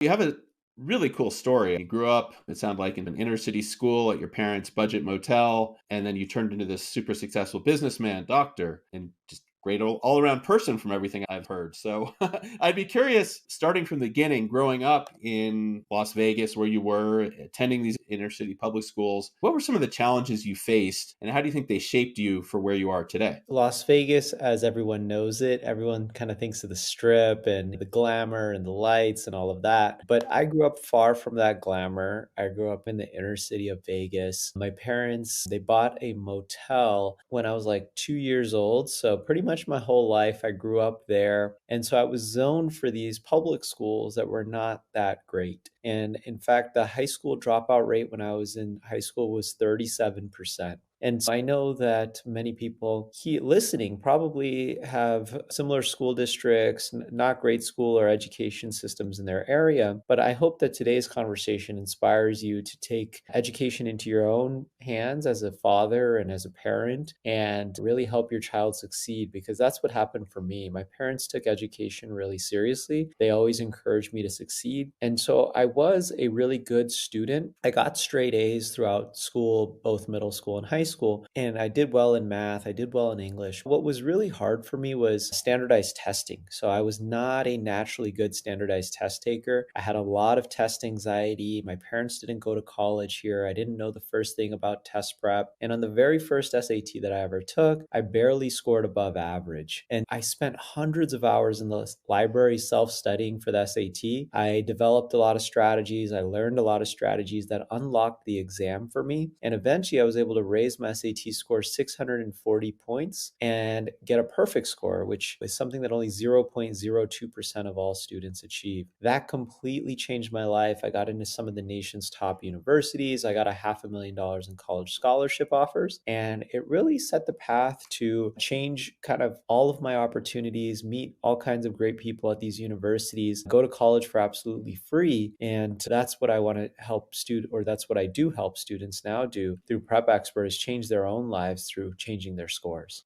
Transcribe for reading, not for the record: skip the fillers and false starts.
You have a really cool story. You grew up, it sounded like, in an inner city school at your parents' budget motel, and then you turned into this super successful businessman, doctor, and just great all around person from everything I've heard. So I'd be curious, starting from the beginning, growing up in Las Vegas, where you were attending these inner city public schools, what were some of the challenges you faced, and how do you think they shaped you for where you are today? Las Vegas, as everyone knows it, everyone kind of thinks of the strip and the glamour and the lights and all of that. But I grew up far from that glamour. I grew up in the inner city of Vegas. My parents, they bought a motel when I was like 2 years old. So pretty much my whole life, I grew up there. And so I was zoned for these public schools that were not that great. And in fact, the high school dropout rate when I was in high school was 37%. And so I know that many people listening probably have similar school districts, not great school or education systems in their area. But I hope that today's conversation inspires you to take education into your own hands as a father and as a parent and really help your child succeed, because that's what happened for me. My parents took education really seriously. They always encouraged me to succeed. And so I was a really good student. I got straight A's throughout school, both middle school and high school. And I did well in math. I did well in English. What was really hard for me was standardized testing. So I was not a naturally good standardized test taker. I had a lot of test anxiety. My parents didn't go to college here. I didn't know the first thing about test prep. And on the very first SAT that I ever took, I barely scored above average. And I spent hundreds of hours in the library self-studying for the SAT. I developed a lot of strategies. I learned a lot of strategies that unlocked the exam for me. And eventually I was able to raise my SAT score 640 points and get a perfect score, which is something that only 0.02% of all students achieve. That completely changed my life. I got into some of the nation's top universities. I got a $500,000 in college scholarship offers. And it really set the path to change kind of all of my opportunities, meet all kinds of great people at these universities, go to college for absolutely free. And that's what I want to help or that's what I do help students now do through Prep Expert, is change their own lives through changing their scores.